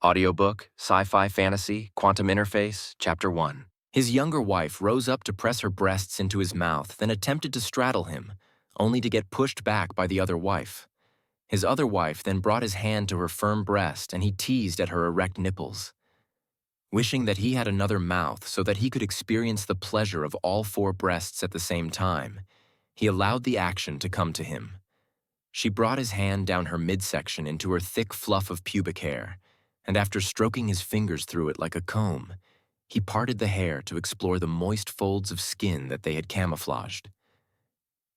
Audiobook, Sci-Fi Fantasy, Quantum Interface, Chapter 1. His younger wife rose up to press her breasts into his mouth, then attempted to straddle him, only to get pushed back by the other wife. His other wife then brought his hand to her firm breast, and he teased at her erect nipples. Wishing that he had another mouth so that he could experience the pleasure of all four breasts at the same time, he allowed the action to come to him. She brought his hand down her midsection into her thick fluff of pubic hair, and after stroking his fingers through it like a comb, he parted the hair to explore the moist folds of skin that they had camouflaged.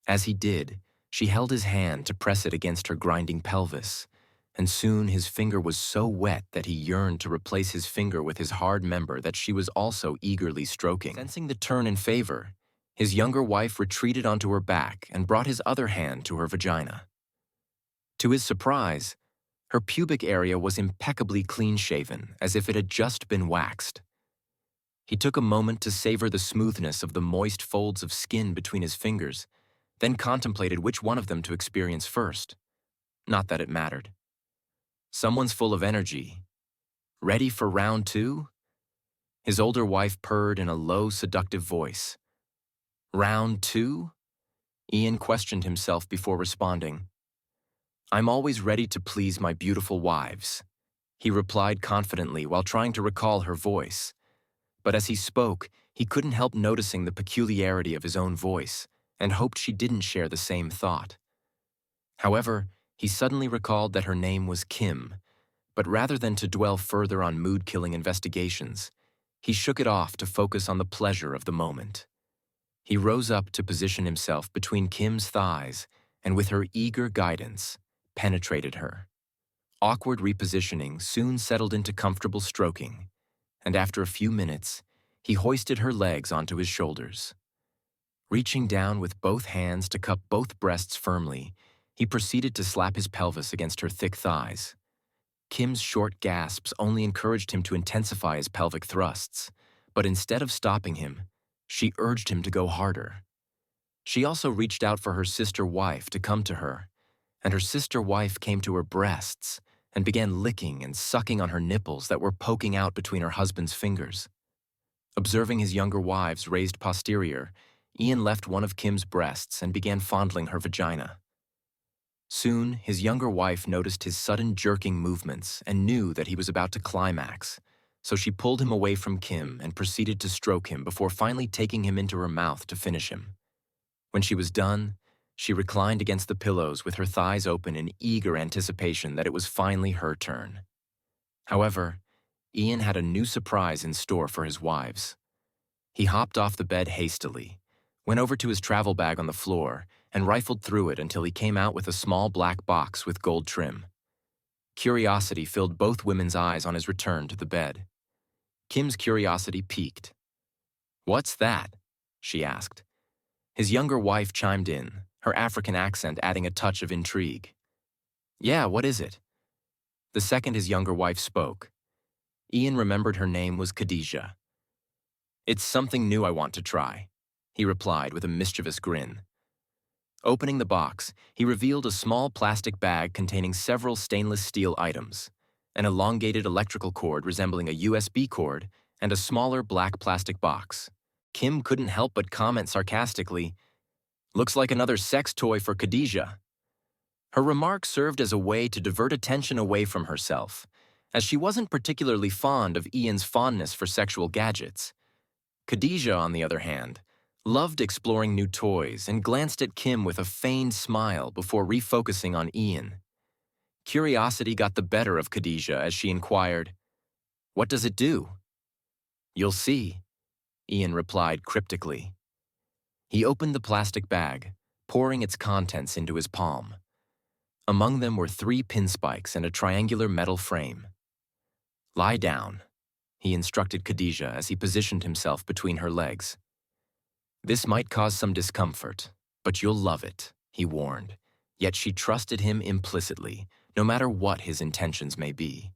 As he did, she held his hand to press it against her grinding pelvis, and soon his finger was so wet that he yearned to replace his finger with his hard member that she was also eagerly stroking. Sensing the turn in favor, his younger wife retreated onto her back and brought his other hand to her vagina. To his surprise, her pubic area was impeccably clean-shaven, as if it had just been waxed. He took a moment to savor the smoothness of the moist folds of skin between his fingers, then contemplated which one of them to experience first. Not that it mattered. Someone's full of energy. Ready for round two? His older wife purred in a low, seductive voice. Round two? Ian questioned himself before responding. I'm always ready to please my beautiful wives, he replied confidently while trying to recall her voice. But as he spoke, he couldn't help noticing the peculiarity of his own voice and hoped she didn't share the same thought. However, he suddenly recalled that her name was Kim, but rather than to dwell further on mood-killing investigations, he shook it off to focus on the pleasure of the moment. He rose up to position himself between Kim's thighs and with her eager guidance, penetrated her. Awkward repositioning soon settled into comfortable stroking, and after a few minutes, he hoisted her legs onto his shoulders. Reaching down with both hands to cup both breasts firmly, he proceeded to slap his pelvis against her thick thighs. Kim's short gasps only encouraged him to intensify his pelvic thrusts, but instead of stopping him, she urged him to go harder. She also reached out for her sister wife to come to her, and her sister wife came to her breasts and began licking and sucking on her nipples that were poking out between her husband's fingers. Observing his younger wives raised posterior, Ian left one of Kim's breasts and began fondling her vagina. Soon, his younger wife noticed his sudden jerking movements and knew that he was about to climax, so she pulled him away from Kim and proceeded to stroke him before finally taking him into her mouth to finish him. When she was done, she reclined against the pillows with her thighs open in eager anticipation that it was finally her turn. However, Ian had a new surprise in store for his wives. He hopped off the bed hastily, went over to his travel bag on the floor, and rifled through it until he came out with a small black box with gold trim. Curiosity filled both women's eyes on his return to the bed. Kim's curiosity piqued. "What's that?" she asked. His younger wife chimed in, her African accent adding a touch of intrigue. "Yeah, what is it?" The second his younger wife spoke, Ian remembered her name was Khadijah. "It's something new I want to try," he replied with a mischievous grin. Opening the box, he revealed a small plastic bag containing several stainless steel items, an elongated electrical cord resembling a USB cord, and a smaller black plastic box. Kim couldn't help but comment sarcastically, "Looks like another sex toy for Khadijah." Her remark served as a way to divert attention away from herself, as she wasn't particularly fond of Ian's fondness for sexual gadgets. Khadijah, on the other hand, loved exploring new toys and glanced at Kim with a feigned smile before refocusing on Ian. Curiosity got the better of Khadijah as she inquired, "What does it do?" "You'll see," Ian replied cryptically. He opened the plastic bag, pouring its contents into his palm. Among them were 3 pin spikes and a triangular metal frame. "Lie down," he instructed Khadijah as he positioned himself between her legs. "This might cause some discomfort, but you'll love it," he warned, yet she trusted him implicitly, no matter what his intentions may be.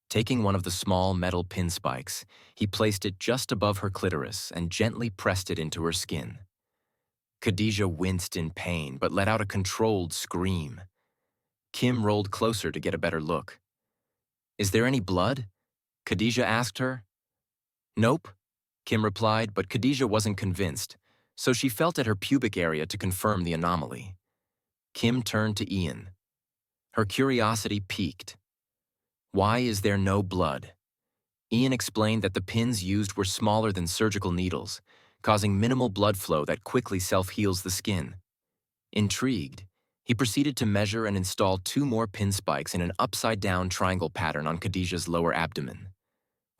Taking one of the small metal pin spikes, he placed it just above her clitoris and gently pressed it into her skin. Khadijah winced in pain but let out a controlled scream. Kim rolled closer to get a better look. "Is there any blood?" Khadijah asked her. "Nope," Kim replied, but Khadijah wasn't convinced, so she felt at her pubic area to confirm the anomaly. Kim turned to Ian. Her curiosity piqued. "Why is there no blood?" Ian explained that the pins used were smaller than surgical needles, causing minimal blood flow that quickly self-heals the skin. Intrigued, he proceeded to measure and install 2 more pin spikes in an upside-down triangle pattern on Khadijah's lower abdomen.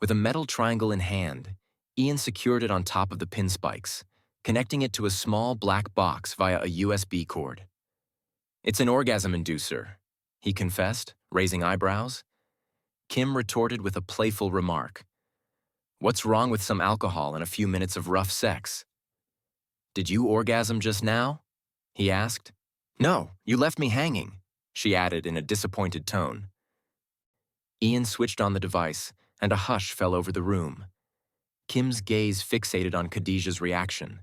With a metal triangle in hand, Ian secured it on top of the pin spikes, connecting it to a small black box via a USB cord. "It's an orgasm inducer," he confessed, raising eyebrows. Kim retorted with a playful remark. "What's wrong with some alcohol and a few minutes of rough sex?" "Did you orgasm just now?" he asked. "No, you left me hanging," she added in a disappointed tone. Ian switched on the device, and a hush fell over the room. Kim's gaze fixated on Khadijah's reaction,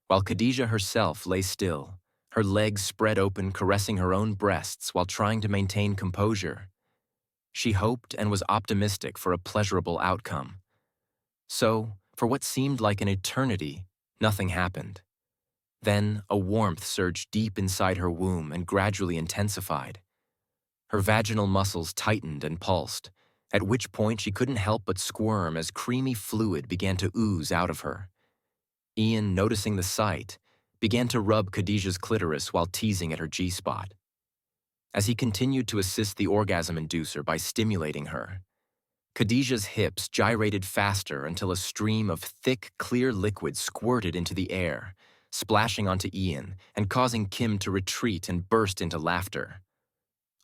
while Khadijah herself lay still, her legs spread open, caressing her own breasts while trying to maintain composure. She hoped and was optimistic for a pleasurable outcome. So, for what seemed like an eternity, nothing happened. Then, a warmth surged deep inside her womb and gradually intensified. Her vaginal muscles tightened and pulsed, at which point she couldn't help but squirm as creamy fluid began to ooze out of her. Ian, noticing the sight, began to rub Khadijah's clitoris while teasing at her G-spot. As he continued to assist the orgasm inducer by stimulating her, Khadijah's hips gyrated faster until a stream of thick, clear liquid squirted into the air, splashing onto Ian and causing Kim to retreat and burst into laughter.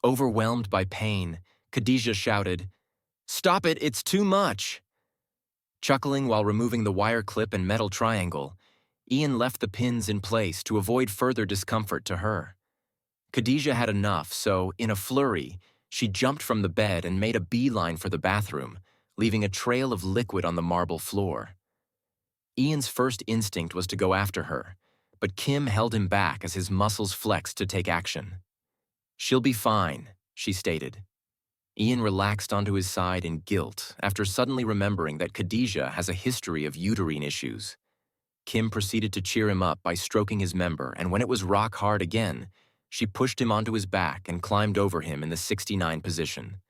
Overwhelmed by pain, Khadijah shouted, "Stop it, it's too much!" Chuckling while removing the wire clip and metal triangle, Ian left the pins in place to avoid further discomfort to her. Khadijah had enough, so, in a flurry, she jumped from the bed and made a beeline for the bathroom, leaving a trail of liquid on the marble floor. Ian's first instinct was to go after her, but Kim held him back as his muscles flexed to take action. "She'll be fine," she stated. Ian relaxed onto his side in guilt after suddenly remembering that Khadijah has a history of uterine issues. Kim proceeded to cheer him up by stroking his member, and when it was rock hard again, she pushed him onto his back and climbed over him in the 69 position.